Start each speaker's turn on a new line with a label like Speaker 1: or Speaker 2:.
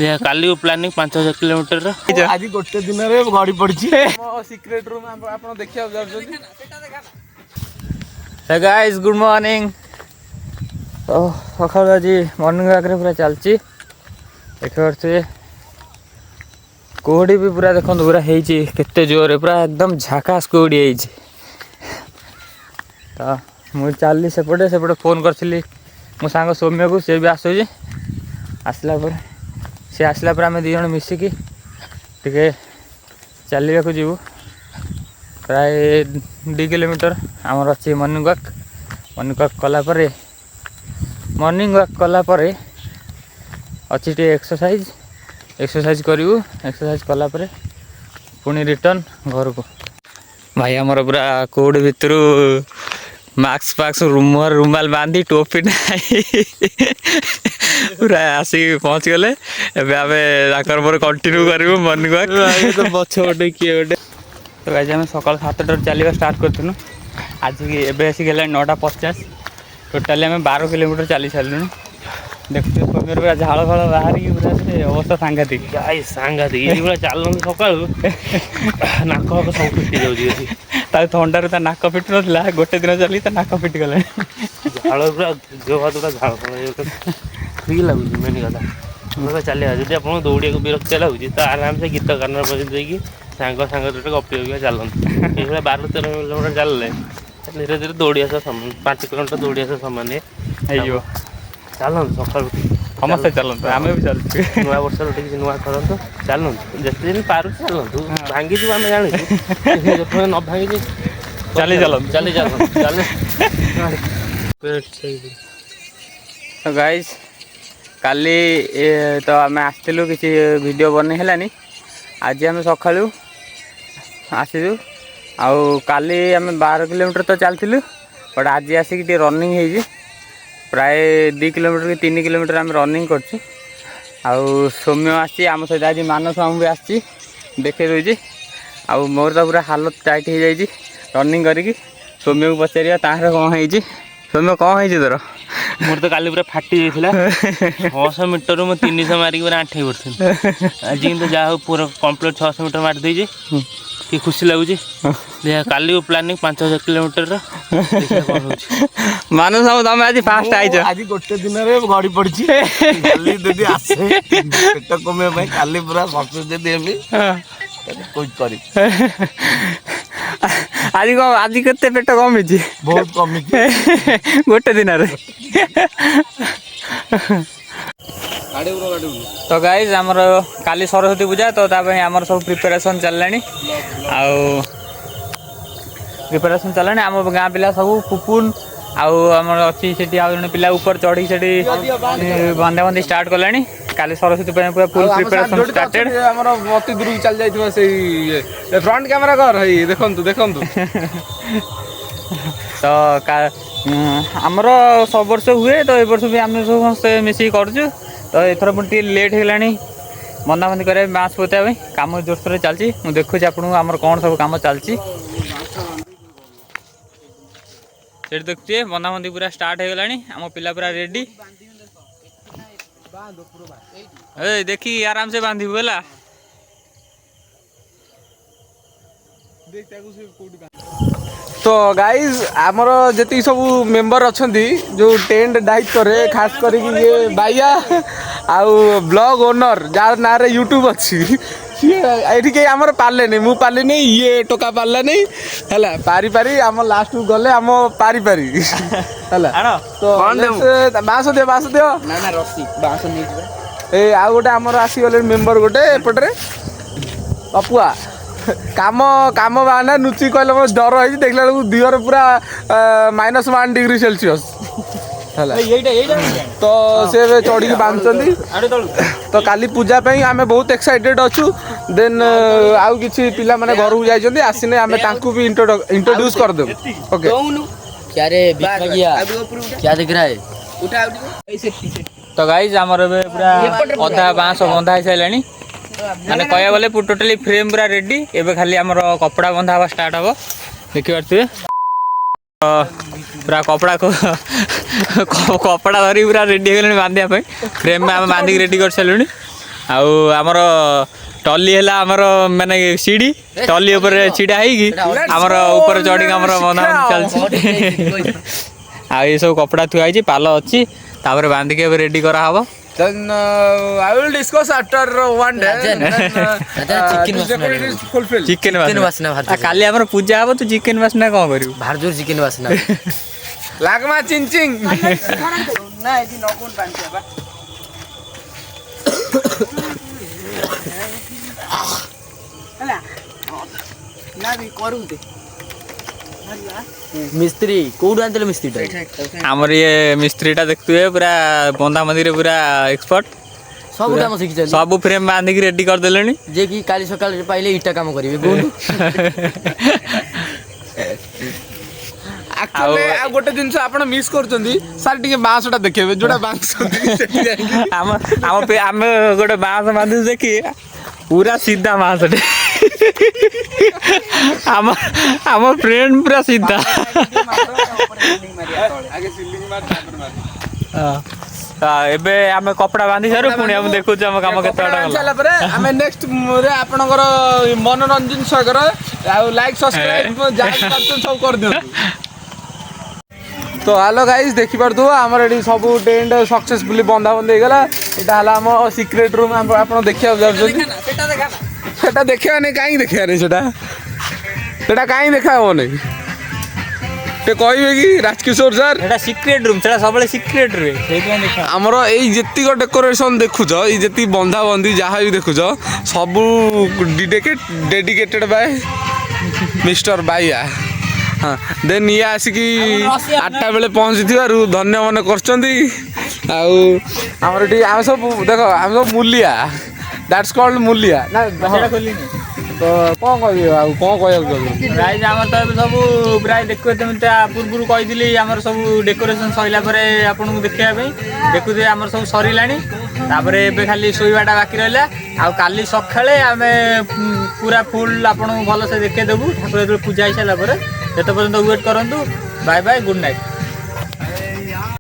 Speaker 1: काली planning 5000 kilometre
Speaker 2: आज गोटे दिन में गड़ी पड़ी सीक्रेट रूम आप देखा
Speaker 3: गाइस गुड मॉर्निंग। तो सकाल आज मॉर्निंग वॉक पूरा चलती देखिए कोहड़ी भी पूरा देखो पूरा होते जोर पूरा एकदम झाकास कोहड़ी है। तो मुझे चलली सेपटे सेपटे फोन करी मो सांग सौम्य को सी भी आसूँ आसला सी आसला आम दी जन मिसिकी टे चलने को जीवु प्राय 2 किलोमीटर आमर अच्छी मॉर्निंग वॉक कलापर अच्छी टे एक्सरसाइज करूँ एक्सरसाइज कलापर पुणी रिटर्न घर को भाई आमर पूरा कोड भितर मास्क पाक्स रुमाल बांधी टोपी नहीं पूरा आसिक पहुँच गले एवं कंटिन्यू करूँ मॉर्निंग वॉक तो पछे किए गोटे। तो आज आम सकाल 7टार चलवा स्टार्ट करूँ आज एवं आसिक 9:50 टोटाली आम 12 किलोमीटर चली सारूँ। देखते पूरा झाड़ फाड़ बाहर पूरा से अवस्था सांघातिक
Speaker 1: सांघातिक चल सका नाक फाक सब फिटी जाऊँगी
Speaker 3: थंडार नाक फिटी ना गोटे दिन चली नाक फिटी गला
Speaker 1: झाड़ पूरा देह हाथ पूरा झाड़ ठीक लगुच मेन कथा चलिए जब आप दौड़ा विरक्ति लगुच तो आराम से गीत गाना बजाई सांग गपी गपी चलते ये 12-13 किलोमीटर चलने धीरे धीरे दौड़ी आस 5 किलोमीटर दौड़ी आस सामान हो चलते सकाल
Speaker 3: समस्ते चलते आम भी चलते
Speaker 1: नुआ वर्ष उठे किसी नुआ करते चलते जिते दिन पार चलतु भांगी आम जानी न भांगी
Speaker 3: चली
Speaker 1: चली चल
Speaker 3: तो गाइस काली तो आम आसलु किसी वीडियो बन है आज आम सका आसलु आउ काली आम 12 किलोमीटर तो चलती बट आज आसिक रनिंग हो प्राय 2 किलोमीटर कि 3 किलोमीटर आम रनिंग कर सौम्य आम सहित आज मानस मामू भी आसी देखे दूसरी आउ मोर तो पूरा हालत टाइट हो जाए रनिंग करी सौम्य को पचार तार कौन है सौम्य कौन है तोर
Speaker 1: मोर तो काली पूरा फाटी जाता 600 मीटर मैं 300 मारिक पूरा 8 पड़ती आज तो जहाँ पूरा कम्प्लीट 600 मीटर मार देजे कि खुशी लगुच काली प्लानिंग 5000 किलोमीटर
Speaker 3: मानस तुम आज फास्ट आई
Speaker 2: आज गोटे दिन में गड़ी पड़ी दीदी आसे पेट कमे काली पूरा भक्ति देमी कुछ करी
Speaker 3: आज केते पेट कमी
Speaker 2: बहुत कमी
Speaker 3: गोटे दिन तो गाइज आमर काली सरस्वती पूजा तो आमर सब प्रिपेरेसन चललानी प्रिपेरेसन चललानी आम गाँ पिला सब पुपुन आमर अच्छी से जन पिला ऊपर चढ़ी से बंधा बंधी स्टार्ट कलानी काली सरस्वती पूरा फुल प्रिपेरेसन स्टार्टेड
Speaker 2: हमर अति दूर चल जाइथबा से फ्रंट कैमरा कर है देखंतु देखंतु
Speaker 3: तो आमर सब वर्ष हुए तो ए वर्ष भी आम समस्त मिसिक करछु तो एथर पुणी लेट होगलानी बंधाबंधी कर बाँस पोता कम जोरसोर चलती मुझे देखुची आपको आमर कौन सब कम चलती देखिए बंधाबंधी पूरा स्टार्ट हो गलानी आम पिला पूरा रेडी देखी आराम से बांधबू है।
Speaker 2: तो गाइज आमर जी सब मेंबर अच्छा जो टेंट दायित्व रे खास कर ये बाइया आउ ब्लॉग ओनर जार ना रे यूट्यूब अच्छी ये कहीं आमर पारे नहीं मुझे पारे नहीं ये टोका पारा नहीं है पारी पारी आम लास्ट को गले आम पारी पारी है तो बाँस दियो ए आउ गोटे आमर आसीगले मेंबर गोटे एपटे पपुआ काम काम बाना नुची कहले मो डर है देखला दिहर पूरा -1 डिग्री सेल्सियस तो से चढ़ी बांधुंट तो काली पूजा आम बहुत एक्साइटेड अच्छु देन आउ किसी पिला माने घर को जाइछन्ती आसिने आम तांकु भी इंट्रोड्यूस कर दे ओके
Speaker 3: क्या दिख रहा है। तो गाइज आमर पूरा अधा बाँस बंधा हो सारे माने कह गले टोटाली फ्रेम पूरा रेडी एबे खाली आमर कपड़ा बंधा हवा स्टार्ट हम देखी पारे पूरा कपड़ा को कपड़ा धरी पूरा रेडी हो गले बांधिया फ्रेम में आम बांधिक रेडी कर सारे ଆଉ ଆମର ଟଲି ହେଲା ଆମର ମାନେ ସିଡି ଟଲି ଉପରେ ଛିଡା ହେଇକି ଆମର ଉପରେ ଚଢିକି ଆମର ବନ୍ଧାବନ୍ଧି ଚାଲିଛି। ଆଉ ଏ ସବୁ କପଡା ଥୁଆ ହେଇଛି, ପାଲ ଅଛି, ତାପରେ ବାନ୍ଧିକି ଏବେ ରେଡି କରାହବ।
Speaker 2: Then I will discuss after one day. This decoration is fulfilled.
Speaker 3: Chicken ବାସ୍ନା କାଲି ଆମର ପୂଜା ହବ, ତୁ ଚିକେନ ବାସ୍ନା କଣ କରିବୁ?
Speaker 4: ଭାରି ଜୋର ଚିକେନ ବାସ୍ନା।
Speaker 2: ଲାଗମା ଚିଂ ଚିଂ।
Speaker 4: ନା ଏଠି ନଗୁନ ପାଣି ବା ହେଲା ନା ବି କରୁତେ ମିସ୍ତ୍ରୀ କୋଉଠୁ ଆଣିଥିଲେ ମିସ୍ତ୍ରୀଟା?
Speaker 3: ଆମର ଇଏ ମିସ୍ତ୍ରୀଟା ଦେଖୁଥିବେ ପୁରା ବନ୍ଧାବନ୍ଧିରେ ପୁରା ଏକ୍ସପର୍ଟ,
Speaker 4: ସବୁ କାମ ଶିଖିଛନ୍ତି,
Speaker 3: ସବୁ ଫ୍ରେମ ବାନ୍ଧିକି ରେଡି କରିଦେଲେଣି।
Speaker 4: ଯେ କି କାଲି ସକାଳେ ପାଇଲେ ଇଟା କାମ କରିବେ କୁହନ୍ତୁ।
Speaker 2: ଆକ୍ଚୁଆଲି ଆଉ ଗୋଟେ ଜିନିଷ ଆପଣ ମିସ୍ କରୁଛନ୍ତି ସାର୍, ଟିକେ ବାଁଶଟା ଦେଖେଇବେ ଯୋଉଟା ବାନ୍ଧୁଛନ୍ତି ସେଠି ଯାଇକି।
Speaker 3: ଆମେ ଗୋଟେ ବାଁଶ ବାନ୍ଧୁଛୁ ଦେଖି ପୁରା ସିଧା ବାଁଶଟେ। ଆମ ଫ୍ରେଣ୍ଡ ପୁରା ସିଧା। ଏବେ ଆମେ କପଡା ବାନ୍ଧି ସାରୁ, ପୁଣି ଆମେ ଦେଖୁଛୁ ଆମ କାମ କେତେ ବାଟ
Speaker 2: ସାରିଲା ପରେ ଆମେ ନେକ୍ସଟ ଆପଣଙ୍କର ମନୋରଞ୍ଜନ ସାଗର ଆଉ ଲାଇକ୍ ସବସ୍କ୍ରାଇବ ଯାହା କରୁଛନ୍ତି ସବୁ କରିଦିଅନ୍ତୁ। ତ ହ୍ୟାଲୋ ଗାଇସ୍, ଦେଖିପାରୁଥିବ ଆମର ଏଠି ସବୁ ଟେଣ୍ଟ ସକ୍ସେସଫୁଲି ବନ୍ଧାବନ୍ଧି ହେଇଗଲା। ଏଇଟା ହେଲା ଆମ ସିକ୍ରେଟ ରୁମ୍, ଆପଣ ଦେଖିବାକୁ ଯାଉଛନ୍ତି। ସେଟା ଦେଖିବାନି, କାହିଁକି ଦେଖିବାନି? ସେଟା କାହିଁକି ଦେଖା ହବନି? ଟିକେ କହିବେ କି ରାଜକିଶୋର ସାର୍?
Speaker 3: ଏଟା ସିକ୍ରେଟ ରୁମ୍, ସେଟା ସବୁବେଳେ ସିକ୍ରେଟ ରୁହେ, ସେଇଥିପାଇଁ ଦେଖା।
Speaker 2: ଆମର ଏଇ ଯେତିକ ଡେକୋରେସନ ଦେଖୁଛ, ଏଇ ଯେତିକି ବନ୍ଧାବନ୍ଧି ଯାହା ବି ଦେଖୁଛ, ସବୁ ଡେଡିକେଟେଡ ବାଏ ମିଷ୍ଟର ବାଇଆ। ହଁ, ଦେନ୍ ଇଏ ଆସିକି 8ଟା ବେଳେ ପହଞ୍ଚିଥିବାରୁ ଧନ୍ୟ ମନେ କରୁଛନ୍ତି। ଆଉ ଆମର ଏଠି ଆମେ ସବୁ ଦେଖ, ଆମେ ସବୁ ମୂଲିଆ, ଦ୍ୟାଟ୍ସ କଲ୍ଡ ମୂଲିଆ ନା। ତ କ'ଣ କହିବି ଆଉ, କ'ଣ କହିବାକୁ ଚାହୁଁଛନ୍ତି?
Speaker 3: ପ୍ରାଇଜ୍ ଆମର ତ ଏବେ ସବୁ ପ୍ରାୟ ଦେଖୁଥିବେ, ତା ପୂର୍ବରୁ କହିଥିଲି ଆମର ସବୁ ଡେକୋରେସନ୍ ସରିଲା ପରେ ଆପଣଙ୍କୁ ଦେଖେଇବା ପାଇଁ। ଦେଖୁଥିବେ ଆମର ସବୁ ସରିଲାଣି, ତାପରେ ଏବେ ଖାଲି ଶୋଇବାଟା ବାକି ରହିଲା। ଆଉ କାଲି ସକାଳେ ଆମେ ପୁରା ଫୁଲ୍ ଆପଣଙ୍କୁ ଭଲସେ ଦେଖେଇଦେବୁ। ଠାକୁର ଯେତେବେଳେ ପୂଜା ହେଇସାରିଲା ପରେ, ସେତେ ପର୍ଯ୍ୟନ୍ତ ୱେଟ୍ କରନ୍ତୁ। Bye bye, good night.